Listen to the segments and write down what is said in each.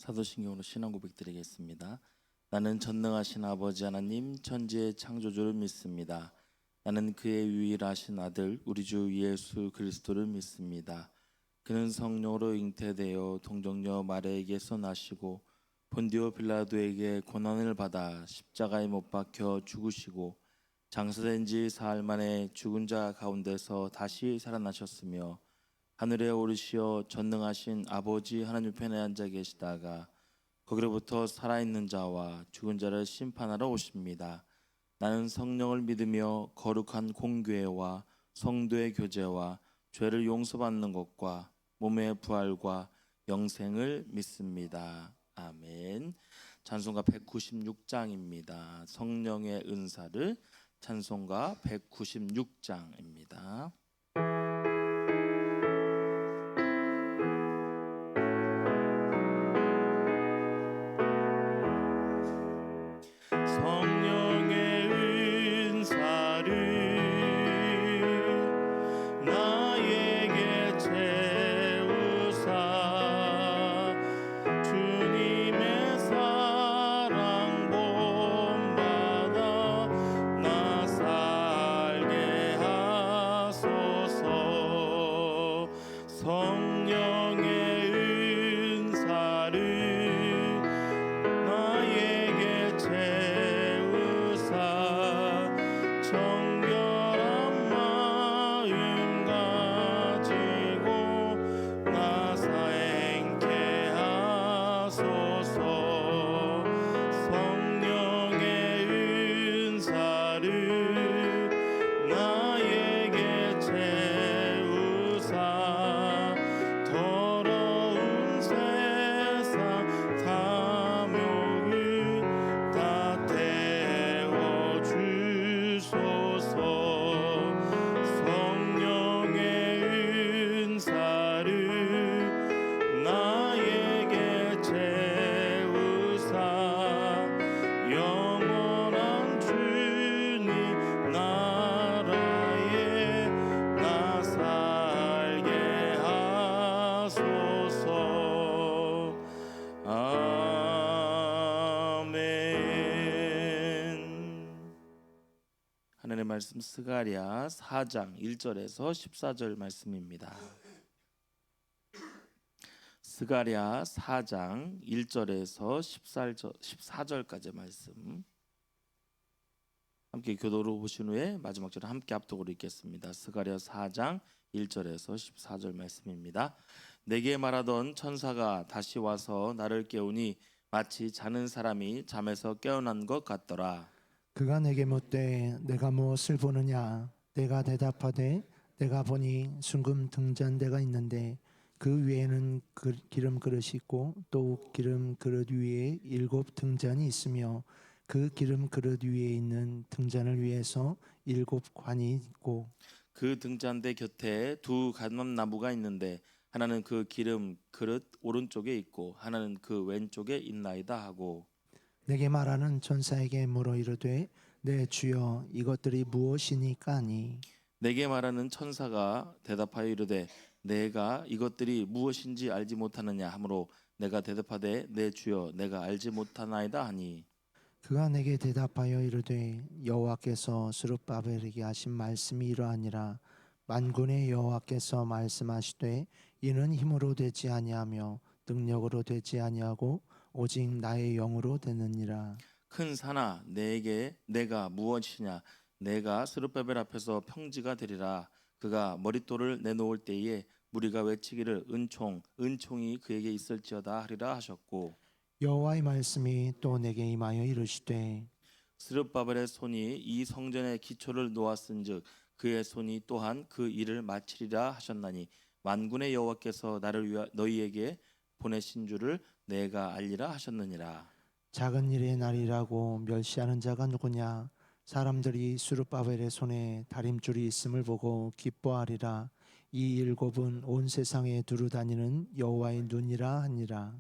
사도신경으로 신앙 고백드리겠습니다. 나는 전능하신 아버지 하나님 천지의 창조주를 믿습니다. 나는 그의 유일하신 아들 우리 주 예수 그리스도를 믿습니다. 그는 성령으로 잉태되어 동정녀 마리아에게서 나시고 본디오 빌라도에게 고난을 받아 십자가에 못 박혀 죽으시고 장사된 지 사흘 만에 죽은 자 가운데서 다시 살아나셨으며 하늘에 오르시어 전능하신 아버지 하나님 편에 앉아 계시다가 거기로부터 살아있는 자와 죽은 자를 심판하러 오십니다. 나는 성령을 믿으며 거룩한 공교회와 성도의 교제와 죄를 용서받는 것과 몸의 부활과 영생을 믿습니다. 아멘. 찬송가 196장입니다. 성령의 은사를 찬송가 196장입니다. 성령의 은사를 나에게 채우사 주님의 사랑 본받아 나 살게 하소서. 성령의 은사를 나에게 채우사 정결한 마음 가지고 나사 행케 하소서. 성령의 은사를 나에게 채우사 더러운 세상 탐욕을 다 태워주소서. 성령의 은사를 나에게 채우사 영원한 주님 나라에 나 살게 하소서. 아멘. 하나님의 말씀 스가랴 4장 1절에서 14절 말씀입니다. 스가랴 4장 1절에서 14절까지 말씀 함께 교도로 보신 후에 마지막 절을 함께 합독으로 읽겠습니다. 스가랴 4장 1절에서 14절 말씀입니다. 내게 말하던 천사가 다시 와서 나를 깨우니 마치 자는 사람이 잠에서 깨어난 것 같더라. 그가 내게 묻되 내가 무엇을 보느냐? 내가 대답하되 내가 보니 순금 등잔대가 있는데 그 위에는 기름 그릇이 있고 또 기름 그릇 위에 7 등잔이 있으며 그 기름 그릇 위에 있는 등잔을 위해서 7 관이 있고 그 등잔대 곁에 두 감람나무가 있는데 하나는 그 기름 그릇 오른쪽에 있고 하나는 그 왼쪽에 있나이다 하고 내게 말하는 천사에게 물어 이르되 내 주여 이것들이 무엇이니까 하니 내게 말하는 천사가 대답하여 이르되 내가 이것들이 무엇인지 알지 못하느냐 하므로 내가 대답하되 내 주여 내가 알지 못하나이다 하니 그가 내게 대답하여 이르되 여호와께서 스룹바벨에게 하신 말씀이 이러하니라. 만군의 여호와께서 말씀하시되 이는 힘으로 되지 아니하며 능력으로 되지 아니하고 오직 나의 영으로 되느니라. 큰 산아 내게 내가 무엇이냐 내가 스룹바벨 앞에서 평지가 되리라. 그가 머릿돌을 내놓을 때에 무리가 외치기를 은총이 그에게 있을지어다 하리라 하셨고 여호와의 말씀이 또 내게 임하여 이르시되 스룹바벨의 손이 이 성전의 기초를 놓았은즉 그의 손이 또한 그 일을 마치리라 하셨나니 만군의 여호와께서 나를 너희에게 보내신 줄을 내가 알리라 하셨느니라. 작은 일의 날이라고 멸시하는 자가 누구냐? 사람들이 스룹바벨의 손에 다림줄이 있음을 보고 기뻐하리라. 이 7은 온 세상에 두루 다니는 여호와의 눈이라 하니라.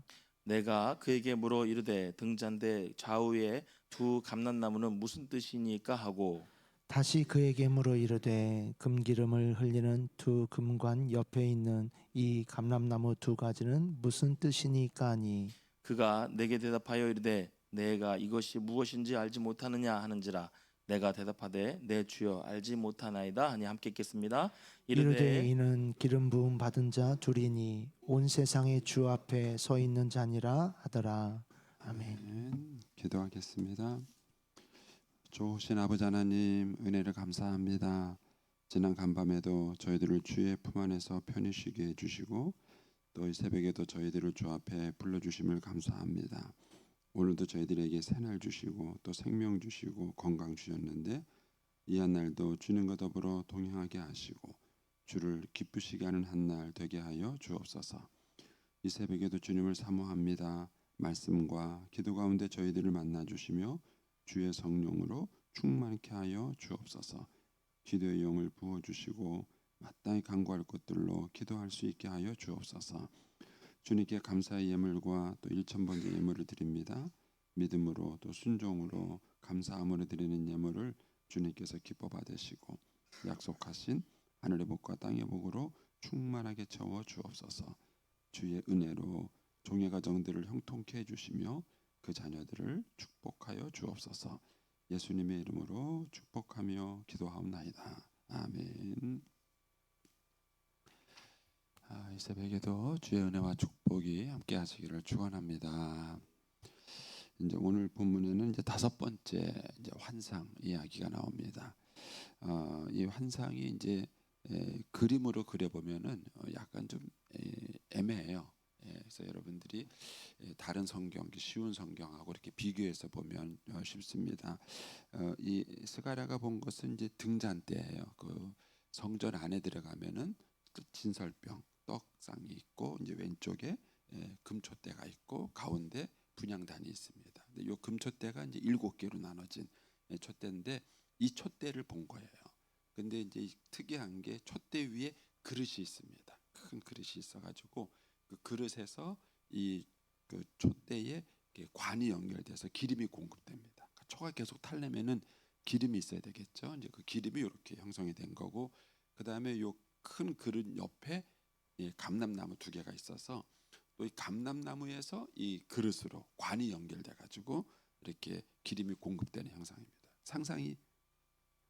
내가 그에게 물어 이르되 등잔대 좌우에 두 감람나무는 무슨 뜻이니까 하고 다시 그에게 물어 이르되 금기름을 흘리는 두 금관 옆에 있는 이 감람나무 2가지는 무슨 뜻이니까 하니 그가 내게 대답하여 이르되 내가 이것이 무엇인지 알지 못하느냐 하는지라 내가 대답하되 내 주여 알지 못하나이다 하니 함께 읽겠습니다. 이르되 이는 기름 부음 받은 자 둘이니 온 세상의 주 앞에 서 있는 자니라 하더라. 아멘. 아멘. 기도하겠습니다. 좋으신 아버지 하나님, 은혜를 감사합니다. 지난 간밤에도 저희들을 주의 품 안에서 편히 쉬게 해주시고 또 이 새벽에도 저희들을 주 앞에 불러주심을 감사합니다. 오늘도 저희들에게 새날 주시고 또 생명 주시고 건강 주셨는데 이 한 날도 주님과 더불어 동행하게 하시고 주를 기쁘시게 하는 한 날 되게 하여 주옵소서. 이 새벽에도 주님을 사모합니다. 말씀과 기도 가운데 저희들을 만나 주시며 주의 성령으로 충만케 하여 주옵소서. 기도의 영을 부어 주시고 마땅히 간구할 것들로 기도할 수 있게 하여 주옵소서. 주님께 감사의 예물과 또 일천번째 예물을 드립니다. 믿음으로 또 순종으로 감사함으로 드리는 예물을 주님께서 기뻐 받으시고 약속하신 하늘의 복과 땅의 복으로 충만하게 채워 주옵소서. 주의 은혜로 종의 가정들을 형통케 해주시며 그 자녀들을 축복하여 주옵소서. 예수님의 이름으로 축복하며 기도하옵나이다. 아멘. 이 새벽에도 주의 은혜와 축복이 함께 하시기를 축원합니다. 이제 오늘 본문에는 이제 다섯 번째 이제 환상 이야기가 나옵니다. 이 환상이 이제 그림으로 그려보면은 약간 좀 애매해요. 그래서 여러분들이 다른 성경, 쉬운 성경하고 이렇게 비교해서 보면 쉽습니다. 이 스가랴가 본 것은 이제 등잔 때예요. 그 성전 안에 들어가면은 그 진설병, 떡상이 있고 이제 왼쪽에 금촛대가 있고 가운데 분향단이 있습니다. 근데 요 금촛대가 이제 7개로 나눠진 촛대인데 이 촛대를 본 거예요. 근데 이제 특이한 게 촛대 위에 그릇이 있습니다. 큰 그릇이 있어가지고 그 그릇에서 이 그 촛대에 관이 연결돼서 기름이 공급됩니다. 초가 계속 타려면은 기름이 있어야 되겠죠. 이제 그 기름이 이렇게 형성이 된 거고, 그 다음에 요 큰 그릇 옆에 감람나무 2개가 있어서 또 이 감람나무에서 이 그릇으로 관이 연결돼 가지고 이렇게 기름이 공급되는 형상입니다. 상상이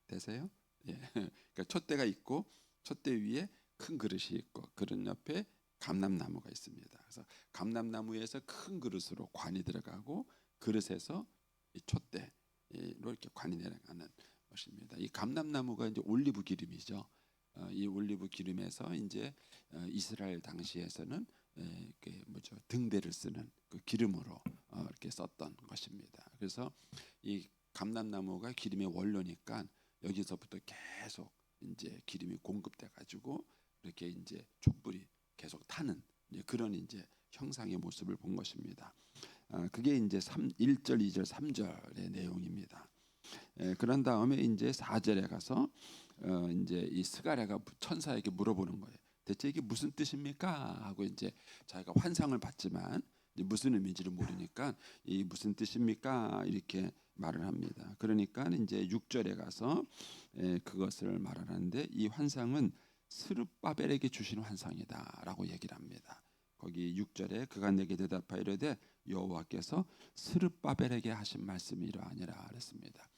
되세요? 예. 그러니까 촛대가 있고 촛대 위에 큰 그릇이 있고 그릇 옆에 감람나무가 있습니다. 그래서 감람나무에서 큰 그릇으로 관이 들어가고 그릇에서 이 촛대로 이렇게 관이 내려가는 것입니다. 이 감람나무가 이제 올리브 기름이죠. 이 올리브 기름에서 이제 이스라엘 당시에서는 그 뭐죠, 등대를 쓰는 그 기름으로 이렇게 썼던 것입니다. 그래서 이 감람나무가 기름의 원료니까 여기서부터 계속 이제 기름이 공급돼 가지고 이렇게 이제 촛불이 계속 타는 이제 그런 이제 형상의 모습을 본 것입니다. 그게 이제 1절, 2절, 3절의 내용입니다. 그런 다음에 이제 4절에 가서 이제 이 스가랴가 천사에게 물어보는 거예요. 대체 이게 무슨 뜻입니까? 하고 이제 자기가 환상을 봤지만 이제 무슨 의미인지를 모르니까 이 무슨 뜻입니까? 이렇게 말을 합니다. 그러니까 이제 6절에 가서 그것을 말하는데 이 환상은 스룹바벨에게 주신 환상이다라고 얘기를 합니다. 거기 6절에 그가 내게 대답하여 이르되 여호와께서 스룹바벨에게 하신 말씀이 이러하니라 그랬습니다.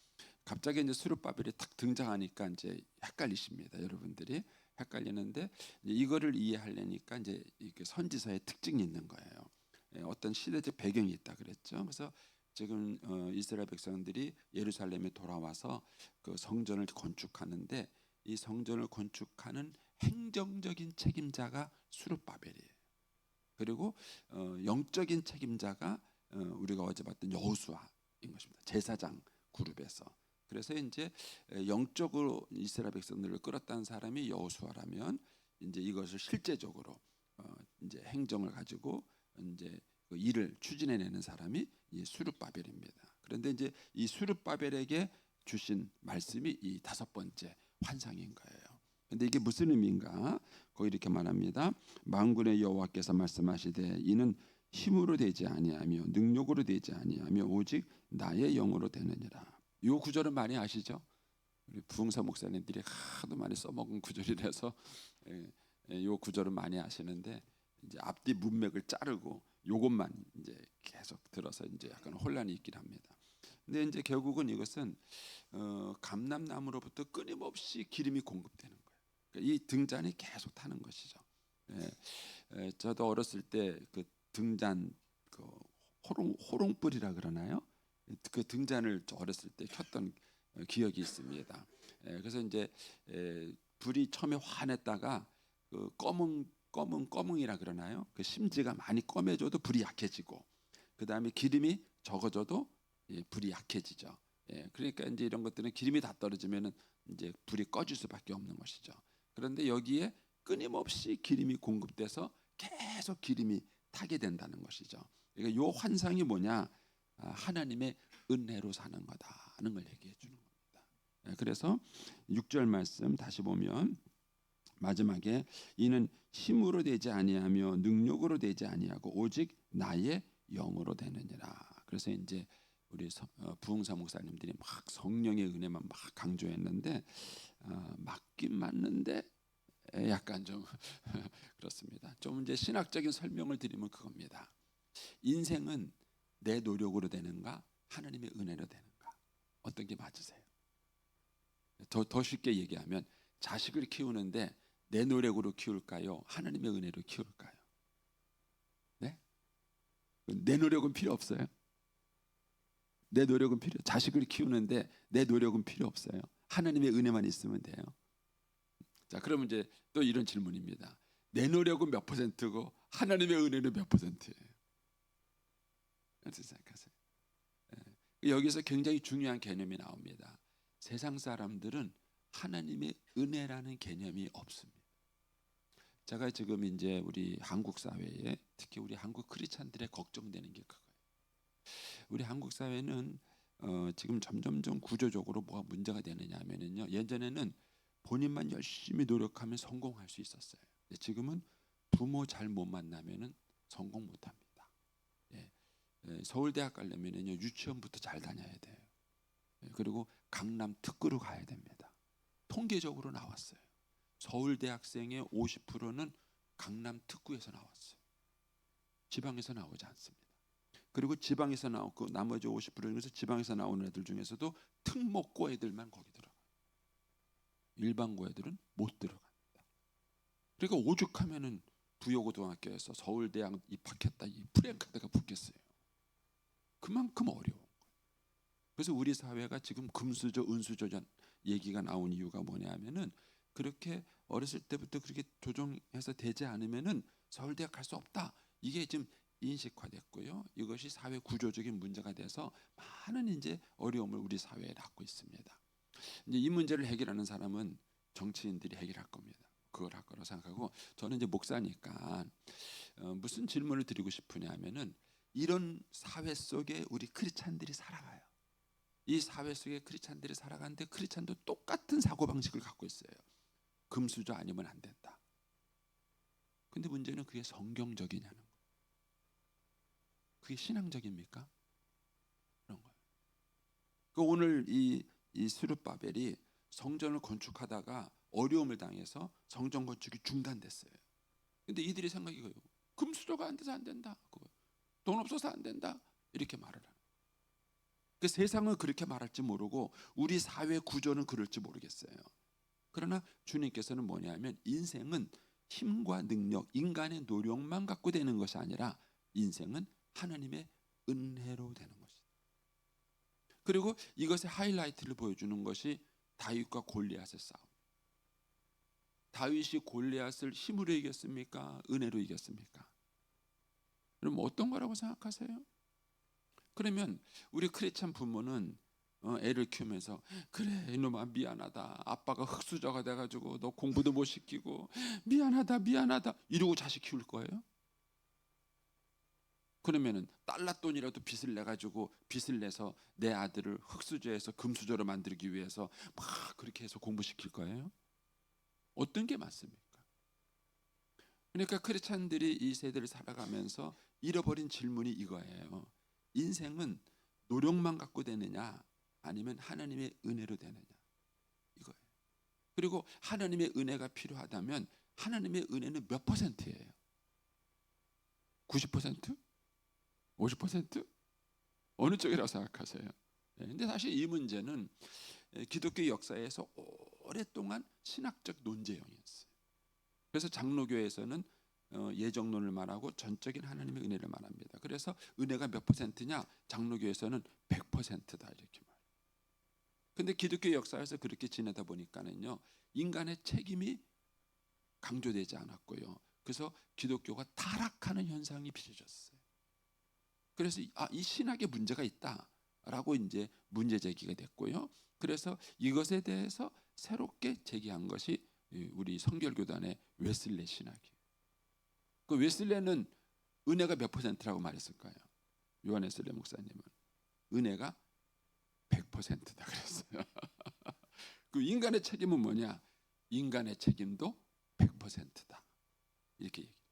갑자기 이제 스룹바벨이 탁 등장하니까 이제 헷갈리십니다. 여러분들이 헷갈리는데 이거를 이해하려니까 이제 이게 선지서의 특징이 있는 거예요. 어떤 시대적 배경이 있다 그랬죠. 그래서 지금 이스라엘 백성들이 예루살렘에 돌아와서 그 성전을 건축하는데 이 성전을 건축하는 행정적인 책임자가 스룹바벨이에요. 그리고 영적인 책임자가 우리가 어제 봤던 여호수아인 것입니다. 제사장 그룹에서. 그래서 이제 영적으로 이스라엘 백성들을 끌었다는 사람이 여호수아라면 이제 이것을 실제적으로 이제 행정을 가지고 이제 그 일을 추진해내는 사람이 이 스룹바벨입니다. 그런데 이제 이 스룹바벨에게 주신 말씀이 이 5번째 환상인 거예요. 근데 이게 무슨 의미인가? 거기 이렇게 말합니다. 만군의 여호와께서 말씀하시되 이는 힘으로 되지 아니하며 능력으로 되지 아니하며 오직 나의 영으로 되느니라. 이 구절은 많이 아시죠? 우리 부흥사 목사님들이 하도 많이 써먹은 구절이라서 이 구절은 많이 아시는데 이제 앞뒤 문맥을 자르고 요것만 이제 계속 들어서 이제 약간 혼란이 있긴 합니다. 근데 이제 결국은 이것은 감람나무로부터 끊임없이 기름이 공급되는 거예요. 그러니까 이 등잔이 계속 타는 것이죠. 저도 어렸을 때 그 등잔 그 호롱불이라 그러나요? 그 등잔을 어렸을 때 켰던 기억이 있습니다. 그래서 이제 불이 처음에 환했다가 그 검은이라 그러나요? 그 심지가 많이 검해져도 불이 약해지고, 그 다음에 기름이 적어져도 불이 약해지죠. 그러니까 이제 이런 것들은 기름이 다 떨어지면은 이제 불이 꺼질 수밖에 없는 것이죠. 그런데 여기에 끊임없이 기름이 공급돼서 계속 기름이 타게 된다는 것이죠. 그러니까 요 환상이 뭐냐? 하나님의 은혜로 사는 거다는 걸 얘기해 주는 겁니다. 그래서 6절 말씀 다시 보면 마지막에 이는 힘으로 되지 아니하며 능력으로 되지 아니하고 오직 나의 영으로 되느니라. 그래서 이제 우리 부흥사 목사님들이 막 성령의 은혜만 막 강조했는데 맞긴 맞는데 약간 좀 그렇습니다. 좀 이제 신학적인 설명을 드리면 그겁니다. 인생은 내 노력으로 되는가 하나님의 은혜로 되는가, 어떤 게 맞으세요? 더 쉽게 얘기하면 자식을 키우는데 내 노력으로 키울까요? 하나님의 은혜로 키울까요? 네? 내 노력은 필요 없어요. 내 노력은 자식을 키우는데 내 노력은 필요 없어요. 하나님의 은혜만 있으면 돼요. 자, 그러면 이제 또 이런 질문입니다. 내 노력은 몇 %고 하나님의 은혜는 몇 %예요? 어떻게 생각하세요? 여기서 굉장히 중요한 개념이 나옵니다. 세상 사람들은 하나님의 은혜라는 개념이 없습니다. 제가 지금 이제 우리 한국 사회에 특히 우리 한국 크리스찬들의 걱정되는 게 그거예요. 우리 한국 사회는 지금 점점점 구조적으로 뭐가 문제가 되느냐 하면은요, 예전에는 본인만 열심히 노력하면 성공할 수 있었어요. 지금은 부모 잘 못 만나면은 성공 못 합니다. 서울대학 가려면은요, 유치원부터 잘 다녀야 돼요. 그리고 강남 특구로 가야 됩니다. 통계적으로 나왔어요. 서울대 학생의 50%는 강남 특구에서 나왔어요. 지방에서 나오지 않습니다. 그리고 지방에서 나오고 나머지 50% 중에서 지방에서 나오는 애들 중에서도 특목고 애들만 거기 들어가요. 일반고 애들은 못 들어갑니다. 그러니까 오죽하면은 부여고등학교에서 서울대학 입학했다 이 프랭카드가 붙겠어요. 그만큼 어려운 거예요. 그래서 우리 사회가 지금 금수저 은수저전 얘기가 나온 이유가 뭐냐면은 그렇게 어렸을 때부터 그렇게 조정해서 되지 않으면은 서울대학 갈 수 없다. 이게 지금 인식화됐고요. 이것이 사회 구조적인 문제가 돼서 많은 이제 어려움을 우리 사회에 낳고 있습니다. 이제 이 문제를 해결하는 사람은 정치인들이 해결할 겁니다. 그걸 할 거라고 생각하고, 저는 이제 목사니까 무슨 질문을 드리고 싶으냐면은 이런 사회 속에 우리 크리스찬들이 살아가요. 이 사회 속에 크리스찬들이 살아가는데 크리스찬도 똑같은 사고방식을 갖고 있어요. 금수저 아니면 안 된다. 근데 문제는 그게 성경적이냐는 거예요. 그게 신앙적입니까? 그런 거예요. 오늘 이 스룹바벨이 성전을 건축하다가 어려움을 당해서 성전 건축이 중단됐어요. 근데 이들이 생각이 이거예요. 금수저가 안 돼서 안 된다. 돈 없어서 안 된다. 이렇게 말을 하는. 그 세상은 그렇게 말할지 모르고 우리 사회 구조는 그럴지 모르겠어요. 그러나 주님께서는 뭐냐면 인생은 힘과 능력, 인간의 노력만 갖고 되는 것이 아니라 인생은 하나님의 은혜로 되는 것이다. 그리고 이것의 하이라이트를 보여주는 것이 다윗과 골리앗의 싸움. 다윗이 골리앗을 힘으로 이겼습니까? 은혜로 이겼습니까? 그럼 어떤 거라고 생각하세요? 그러면 우리 크리스찬 부모는 애를 키우면서 그래 이놈아 미안하다, 아빠가 흙수저가 돼가지고 너 공부도 못 시키고 미안하다 이러고 자식 키울 거예요? 그러면은 달러돈이라도 빚을 내가지고 빚을 내서 내 아들을 흙수저에서 금수저로 만들기 위해서 막 그렇게 해서 공부시킬 거예요? 어떤 게 맞습니까? 그러니까 크리스찬들이 이 세대를 살아가면서 잃어버린 질문이 이거예요. 인생은 노력만 갖고 되느냐 아니면 하나님의 은혜로 되느냐, 이거예요. 그리고 하나님의 은혜가 필요하다면 하나님의 은혜는 몇 %예요? 90%? 50%? 어느 쪽이라고 생각하세요? 근데 사실 이 문제는 기독교 역사에서 오랫동안 신학적 논쟁이었어요. 그래서 장로교에서는 예정론을 말하고 전적인 하나님의 은혜를 말합니다. 그래서 은혜가 몇 퍼센트냐? 장로교에서는 100%다 이렇게 말해요. 근데 기독교 역사에서 그렇게 지내다 보니까는요, 인간의 책임이 강조되지 않았고요. 그래서 기독교가 타락하는 현상이 빚어졌어요. 그래서 이 신학에 문제가 있다라고 이제 문제 제기가 됐고요. 그래서 이것에 대해서 새롭게 제기한 것이 우리 성결교단의 웨슬레 신학이에요. 그 웨슬레는 은혜가 몇 퍼센트라고 말했을까요? 요한 웨슬레 목사님은 은혜가 100%다 그랬어요. 그 인간의 책임은 뭐냐? 인간의 책임도 100%다. 이렇게 얘기했어요.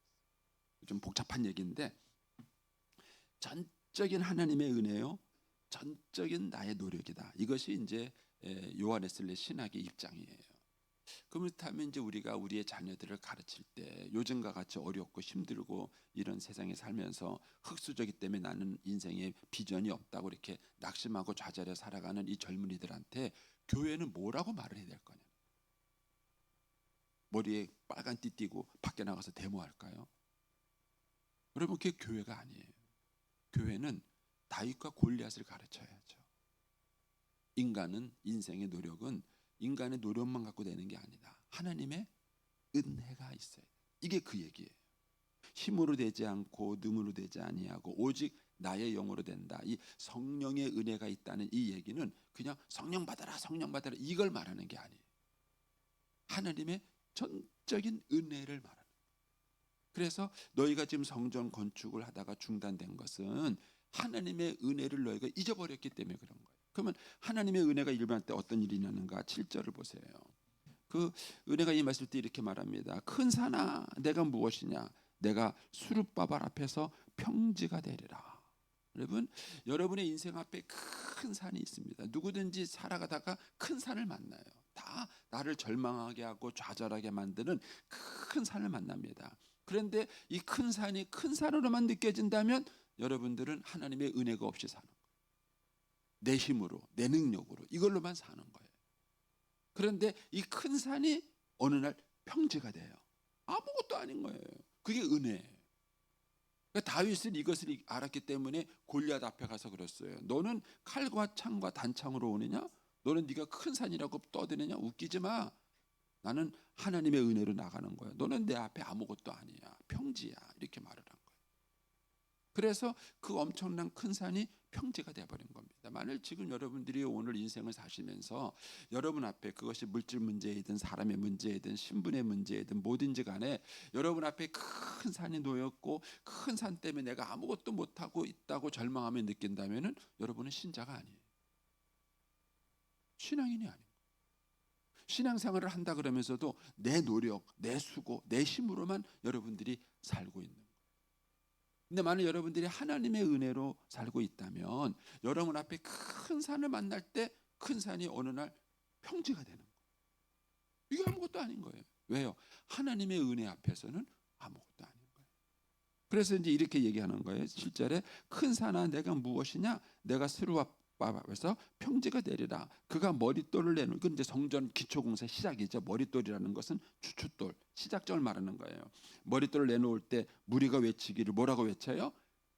좀 복잡한 얘기인데 전적인 하나님의 은혜요, 전적인 나의 노력이다. 이것이 이제 요한 웨슬레 신학의 입장이에요. 그렇다면 이제 우리가 우리의 자녀들을 가르칠 때 요즘과 같이 어렵고 힘들고 이런 세상에 살면서 흙수저기 때문에 나는 인생에 비전이 없다고 이렇게 낙심하고 좌절해 살아가는 이 젊은이들한테 교회는 뭐라고 말을 해야 될 거냐? 머리에 빨간 띠 띠고 밖에 나가서 데모할까요? 여러분, 그게 교회가 아니에요. 교회는 다윗과 골리앗을 가르쳐야죠. 인간은, 인생의 노력은 인간의 노력만 갖고 되는 게 아니다. 하나님의 은혜가 있어요. 이게 그 얘기예요. 힘으로 되지 않고 능으로 되지 아니하고 오직 나의 영으로 된다. 이 성령의 은혜가 있다는 이 얘기는 그냥 성령 받아라, 성령 받아라 이걸 말하는 게 아니에요. 하나님의 전적인 은혜를 말하는 거예요. 그래서 너희가 지금 성전 건축을 하다가 중단된 것은 하나님의 은혜를 너희가 잊어버렸기 때문에 그런 거예요. 그러면 하나님의 은혜가 일어날 때 어떤 일이 나는가? 7절을 보세요. 그 은혜가 임했을 때 이렇게 말합니다. 큰 산아 내가 무엇이냐? 내가 수룹바발 앞에서 평지가 되리라. 여러분, 여러분의 인생 앞에 큰 산이 있습니다. 누구든지 살아가다가 큰 산을 만나요. 다 나를 절망하게 하고 좌절하게 만드는 큰 산을 만납니다. 그런데 이 큰 산이 큰 산으로만 느껴진다면 여러분들은 하나님의 은혜가 없이 사는 거예요. 내 힘으로, 내 능력으로 이걸로만 사는 거예요. 그런데 이 큰 산이 어느 날 평지가 돼요. 아무것도 아닌 거예요. 그게 은혜예요. 그러니까 다윗은 이것을 알았기 때문에 골리앗 앞에 가서 그랬어요. 너는 칼과 창과 단창으로 오느냐? 너는 네가 큰 산이라고 떠드느냐? 웃기지 마. 나는 하나님의 은혜로 나가는 거야. 너는 내 앞에 아무것도 아니야. 평지야. 이렇게 말을 한 거예요. 그래서 그 엄청난 큰 산이 평지가 되어버린 겁니다. 만일 지금 여러분들이 오늘 인생을 사시면서 여러분 앞에 그것이 물질 문제이든 사람의 문제이든 신분의 문제이든 뭐든지 간에 여러분 앞에 큰 산이 놓였고 큰 산 때문에 내가 아무것도 못하고 있다고 절망하며 느낀다면 여러분은 신자가 아니에요. 신앙인이 아니에요. 신앙생활을 한다 그러면서도 내 노력, 내 수고, 내 힘으로만 여러분들이 살고 있는 거예요. 근데 만약 여러분들이 하나님의 은혜로 살고 있다면 여러분 앞에 큰 산을 만날 때 큰 산이 어느 날 평지가 되는 거예요. 이게 아무것도 아닌 거예요. 왜요? 하나님의 은혜 앞에서는 아무것도 아닌 거예요. 그래서 이제 이렇게 얘기하는 거예요. 7절에 큰 산아 내가 무엇이냐? 내가 스루바벨에서 평지가 되리라. 그가 머릿돌을 내놓은, 이건 이제 성전 기초공사 시작이죠. 머릿돌이라는 것은 추춧돌, 시작점을 말하는 거예요. 머릿돌을 내놓을 때 무리가 외치기를 뭐라고 외쳐요?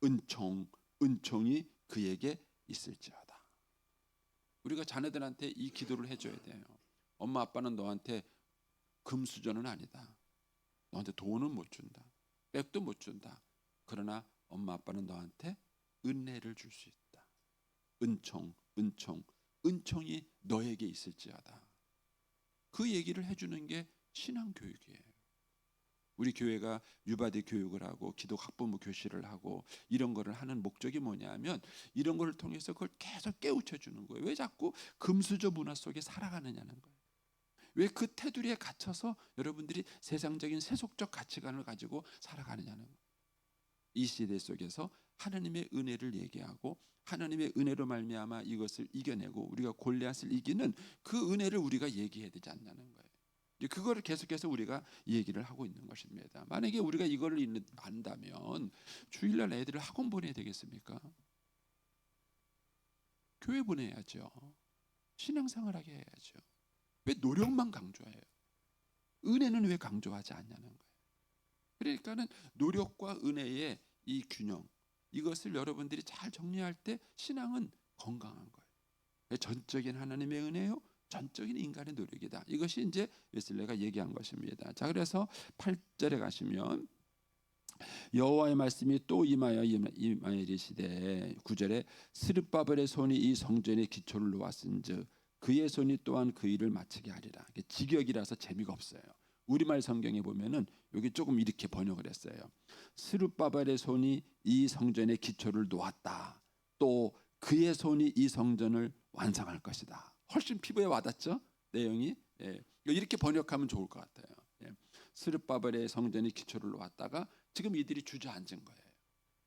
은총, 은총이 그에게 있을지어다. 우리가 자녀들한테 이 기도를 해줘야 돼요. 엄마 아빠는 너한테 금수저는 아니다. 너한테 돈은 못 준다. 백도 못 준다. 그러나 엄마 아빠는 너한테 은혜를 줄 수 있다. 은총, 은총, 은총이 너에게 있을지어다. 그 얘기를 해주는 게 신앙교육이에요. 우리 교회가 유바디 교육을 하고 기독 학부모 교실을 하고 이런 거를 하는 목적이 뭐냐면 이런 거를 통해서 그걸 계속 깨우쳐 주는 거예요. 왜 자꾸 금수저 문화 속에 살아가느냐는 거예요. 왜 그 테두리에 갇혀서 여러분들이 세상적인 세속적 가치관을 가지고 살아가느냐는 거예요. 이 시대 속에서 하나님의 은혜를 얘기하고 하나님의 은혜로 말미암아 이것을 이겨내고 우리가 골리앗을 이기는 그 은혜를 우리가 얘기해야 되지 않냐는 거예요. 이제 그거를 계속해서 우리가 얘기를 하고 있는 것입니다. 만약에 우리가 이거를 안다면 주일날 애들을 학원 보내야 되겠습니까? 교회 보내야죠. 신앙생활하게 해야죠. 왜 노력만 강조해요? 은혜는 왜 강조하지 않냐는 거예요. 그러니까는 노력과 은혜의 이 균형, 이것을 여러분들이 잘 정리할 때 신앙은 건강한 거예요. 전적인 하나님의 은혜요, 전적인 인간의 노력이다. 이것이 이제 웨슬레가 얘기한 것입니다. 자, 그래서 8절에 가시면 여호와의 말씀이 또 임하여 이르시되 9절에 스룹바벨의 손이 이 성전의 기초를 놓았은즉 그의 손이 또한 그 일을 마치게 하리라. 직역이라서 재미가 없어요. 우리말 성경에 보면은 여기 조금 이렇게 번역을 했어요. 스룹바벨의 손이 이 성전의 기초를 놓았다. 또 그의 손이 이 성전을 완성할 것이다. 훨씬 피부에 와닿죠? 내용이. 예. 이렇게 번역하면 좋을 것 같아요. 예. 스룹바벨의 성전의 기초를 놓았다가 지금 이들이 주저앉은 거예요.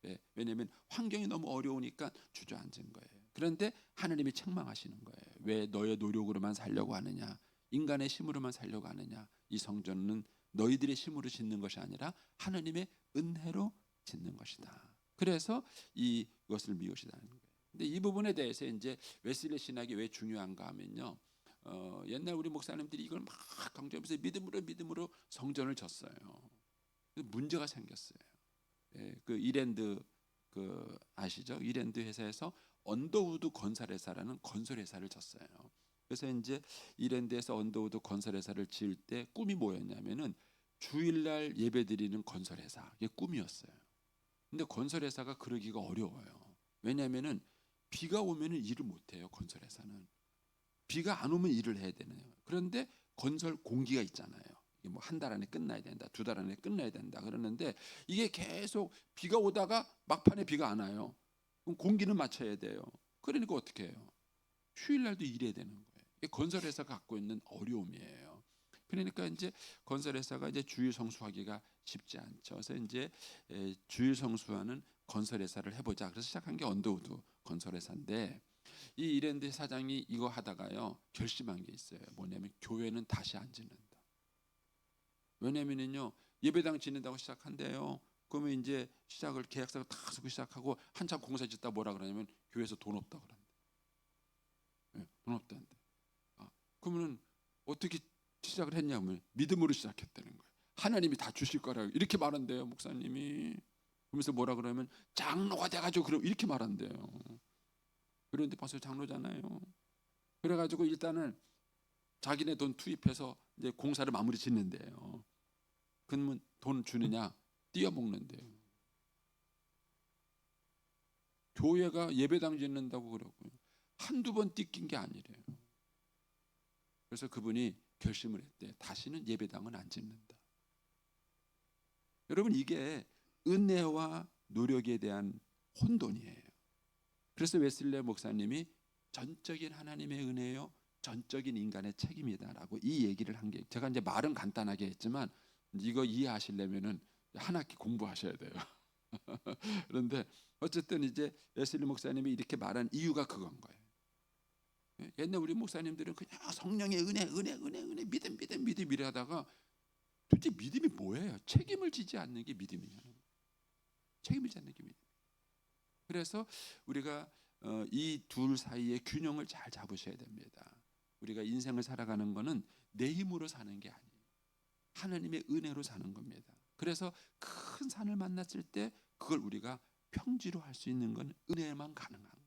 예. 왜냐하면 환경이 너무 어려우니까 주저앉은 거예요. 그런데 하나님이 책망하시는 거예요. 왜 너의 노력으로만 살려고 하느냐? 인간의 힘으로만 살려고 하느냐? 이 성전은 너희들의 힘으로 짓는 것이 아니라 하나님의 은혜로 짓는 것이다. 그래서 이것을 미우시다는 거예요. 근데 이 부분에 대해서 이제 웨슬리 신학이 왜 중요한가 하면요. 옛날 우리 목사님들이 이걸 막 강조하면서 믿음으로 성전을 졌어요. 문제가 생겼어요. 예, 그 이랜드 그 아시죠? 이랜드 회사에서 언더우드 건설회사라는 건설회사를 졌어요. 그래서 이제 이랜드에서 언더우드 건설회사를 지을 때 꿈이 뭐였냐면은 주일날 예배드리는 건설회사, 이게 꿈이었어요. 근데 건설회사가 그러기가 어려워요. 왜냐하면은 비가 오면은 일을 못해요. 건설회사는 비가 안 오면 일을 해야 되네요. 그런데 건설 공기가 있잖아요. 이게 뭐 한 달 안에 끝나야 된다, 2달 안에 끝나야 된다 그러는데 이게 계속 비가 오다가 막판에 비가 안 와요. 그럼 공기는 맞춰야 돼요. 그러니까 어떻게 해요? 휴일날도 일해야 되는 거예요. 이게 건설회사가 갖고 있는 어려움이에요. 그러니까 이제 건설회사가 이제 주일 성수하기가 쉽지 않죠. 그래서 이제 주일 성수하는 건설회사를 해보자. 그래서 시작한 게 언더우드 건설회사인데 이 이랜드 사장이 이거 하다가요 결심한 게 있어요. 뭐냐면 교회는 다시 안 짓는다. 왜냐면은요 예배당 짓는다고 시작한대요. 그러면 이제 시작을 계약서를 다 쓰고 시작하고 한참 공사 짓다 뭐라 그러냐면 교회에서 돈 없다 그런다. 네, 돈 없다는데. 그러면은 어떻게 시작을 했냐면 믿음으로 시작했다는 거예요. 하나님이 다 주실 거라고 이렇게 말한대요 목사님이. 그러면서 뭐라 그러면 장로가 돼가지고 그럼 이렇게 말한대요. 그런데 벌써 장로잖아요. 그래가지고 일단은 자기네 돈 투입해서 이제 공사를 마무리 짓는데요. 그러면 돈 주느냐? 띄어먹는데요. 교회가 예배당 짓는다고 그러고요. 한두 번 띠낀 게 아니래요. 그래서 그분이 결심을 했대. 다시는 예배당은 안 짓는다. 여러분 이게 은혜와 노력에 대한 혼돈이에요. 그래서 웨슬레 목사님이 전적인 하나님의 은혜요, 전적인 인간의 책임이다라고 이 얘기를 한 게 제가 이제 말은 간단하게 했지만 이거 이해하시려면은 한 학기 공부하셔야 돼요. 그런데 어쨌든 이제 웨슬리 목사님이 이렇게 말한 이유가 그건 거예요. 옛날 우리 목사님들은 그냥 성령의 은혜, 믿음 이러다가 도대체 믿음이 뭐예요? 책임을 지지 않는 게 믿음이냐는 거예요. 책임을 지지 않는 게 믿음. 그래서 우리가 이 둘 사이의 균형을 잘 잡으셔야 됩니다. 우리가 인생을 살아가는 거는 내 힘으로 사는 게 아니에요. 하나님의 은혜로 사는 겁니다. 그래서 큰 산을 만났을 때 그걸 우리가 평지로 할 수 있는 건 은혜만 가능한 거예요.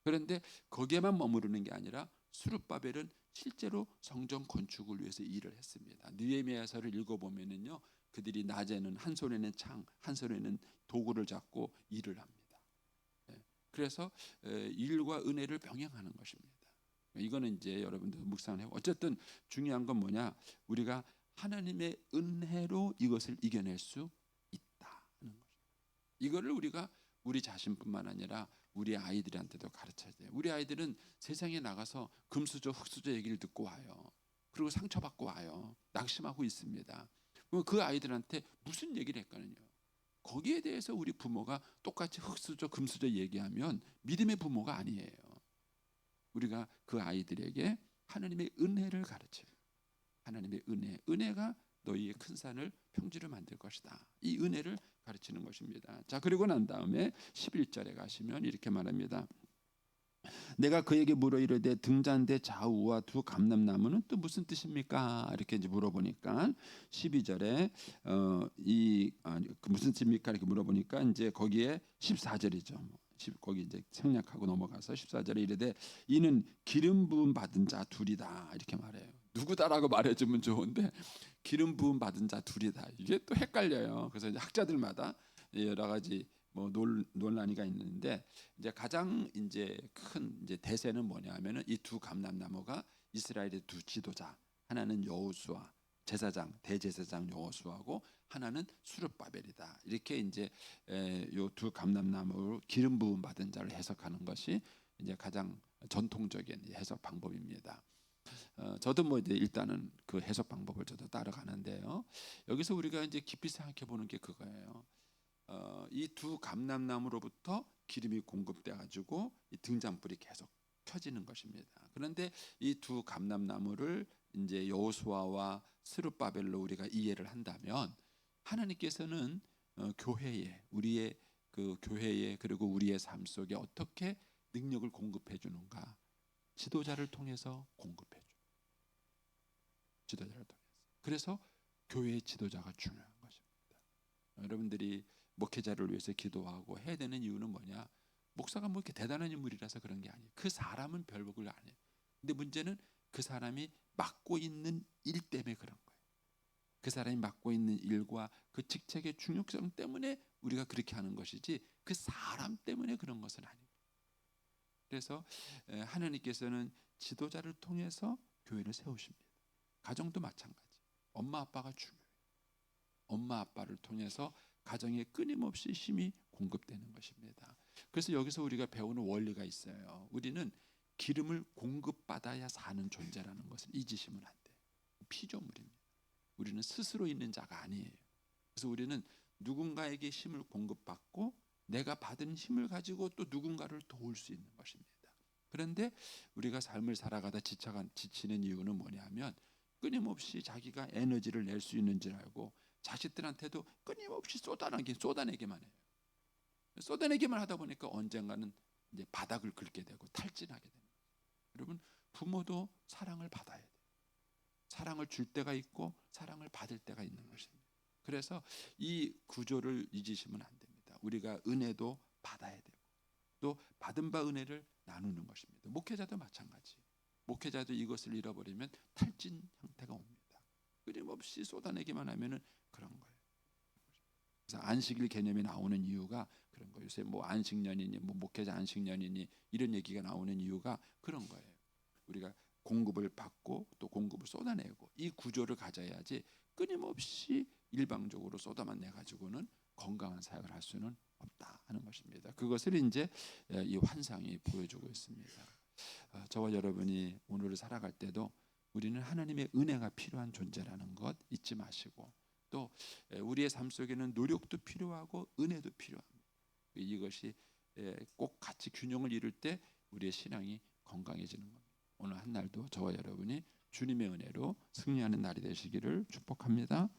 그런데 거기에만 머무르는 게 아니라 스룹바벨은 실제로 성전 건축을 위해서 일을 했습니다. 느헤미야서를 읽어보면은요, 그들이 낮에는 한 손에는 창, 한 손에는 도구를 잡고 일을 합니다. 그래서 일과 은혜를 병행하는 것입니다. 이거는 이제 여러분들 묵상을 해요. 어쨌든 중요한 건 뭐냐? 우리가 하나님의 은혜로 이것을 이겨낼 수 있다는 거죠. 이거를 우리가 우리 자신뿐만 아니라 우리 아이들한테도 가르쳐야 돼요. 우리 아이들은 세상에 나가서 금수저, 흙수저 얘기를 듣고 와요. 그리고 상처받고 와요. 낙심하고 있습니다. 그 아이들한테 무슨 얘기를 할까는요? 거기에 대해서 우리 부모가 똑같이 흙수저, 금수저 얘기하면 믿음의 부모가 아니에요. 우리가 그 아이들에게 하나님의 은혜를 가르쳐요. 하나님의 은혜가 너희의 큰 산을 평지로 만들 것이다. 이 은혜를 가르치는 것입니다. 자, 그리고 난 다음에 11절에 가시면 이렇게 말합니다. 내가 그에게 물어 이르되 등잔대 좌우와 두 감람나무는 또 무슨 뜻입니까? 이렇게 이제 물어보니까 12절에 무슨 뜻입니까? 이렇게 물어보니까 이제 거기에 14절이죠. 거기 이제 생략하고 넘어가서 14절에 이르되 이는 기름 부음 받은 자 둘이다 이렇게 말해요. 누구다라고 말해주면 좋은데 기름 부음 받은 자 둘이다. 이게 또 헷갈려요. 그래서 이제 학자들마다 여러 가지 뭐 논란이가 있는데 이제 가장 이제 큰 이제 대세는 뭐냐하면은 이 두 감람나무가 이스라엘의 두 지도자, 하나는 여호수아 제사장 대제사장 여호수아고 하나는 수르바벨이다. 이렇게 이제 요 두 감람나무로 기름 부음 받은 자를 해석하는 것이 이제 가장 전통적인 해석 방법입니다. 저도 뭐 이제 일단은 그 해석 방법을 저도 따라가는데요. 여기서 우리가 이제 깊이 생각해 보는 게 그거예요. 이 두 감람나무로부터 기름이 공급돼 가지고 이 등잔불이 계속 켜지는 것입니다. 그런데 이 두 감람나무를 이제 여호수아와 스룹바벨로 우리가 이해를 한다면 하나님께서는 교회에 우리의 그 교회에 그리고 우리의 삶 속에 어떻게 능력을 공급해 주는가? 지도자를 통해서 공급해 줘. 지도자를 통해서. 그래서 교회의 지도자가 중요한 것입니다. 여러분들이 목회자를 위해서 기도하고 해야 되는 이유는 뭐냐? 목사가 뭐 이렇게 대단한 인물이라서 그런 게 아니에요. 그 사람은 별복을 안 해요. 근데 문제는 그 사람이 맡고 있는 일 때문에 그런 거예요. 그 사람이 맡고 있는 일과 그 직책의 중요성 때문에 우리가 그렇게 하는 것이지 그 사람 때문에 그런 것은 아니에요. 그래서 하나님께서는 지도자를 통해서 교회를 세우십니다. 가정도 마찬가지. 엄마 아빠가 중요해요. 엄마 아빠를 통해서 가정에 끊임없이 힘이 공급되는 것입니다. 그래서 여기서 우리가 배우는 원리가 있어요. 우리는 기름을 공급받아야 사는 존재라는 것을 잊으시면 안 돼요. 피조물입니다. 우리는 스스로 있는 자가 아니에요. 그래서 우리는 누군가에게 힘을 공급받고 내가 받은 힘을 가지고 또 누군가를 도울 수 있는 것입니다. 그런데 우리가 삶을 살아가다 지치는 이유는 뭐냐면 끊임없이 자기가 에너지를 낼 수 있는 줄 알고 자식들한테도 끊임없이 쏟아내기만 해요. 쏟아내기만 하다 보니까 언젠가는 이제 바닥을 긁게 되고 탈진하게 됩니다. 여러분 부모도 사랑을 받아야 돼요. 사랑을 줄 때가 있고 사랑을 받을 때가 있는 것입니다. 그래서 이 구조를 잊으시면 안 됩니다. 우리가 은혜도 받아야 되고 또 받은 바 은혜를 나누는 것입니다. 목회자도 마찬가지. 목회자도 이것을 잃어버리면 탈진 형태가 옵니다. 끊임없이 쏟아내기만 하면은 그런 거예요. 그래서 안식일 개념이 나오는 이유가 그런 거예요. 요새 뭐 안식년이니 뭐 목회자 안식년이니 이런 얘기가 나오는 이유가 그런 거예요. 우리가 공급을 받고 또 공급을 쏟아내고 이 구조를 가져야지 끊임없이 일방적으로 쏟아만 내 가지고는 건강한 사역을 할 수는 없다 하는 것입니다. 그것을 이제 이 환상이 보여주고 있습니다. 저와 여러분이 오늘을 살아갈 때도 우리는 하나님의 은혜가 필요한 존재라는 것 잊지 마시고 또 우리의 삶 속에는 노력도 필요하고 은혜도 필요합니다. 이것이 꼭 같이 균형을 이룰 때 우리의 신앙이 건강해지는 겁니다. 오늘 한 날도 저와 여러분이 주님의 은혜로 승리하는 날이 되시기를 축복합니다.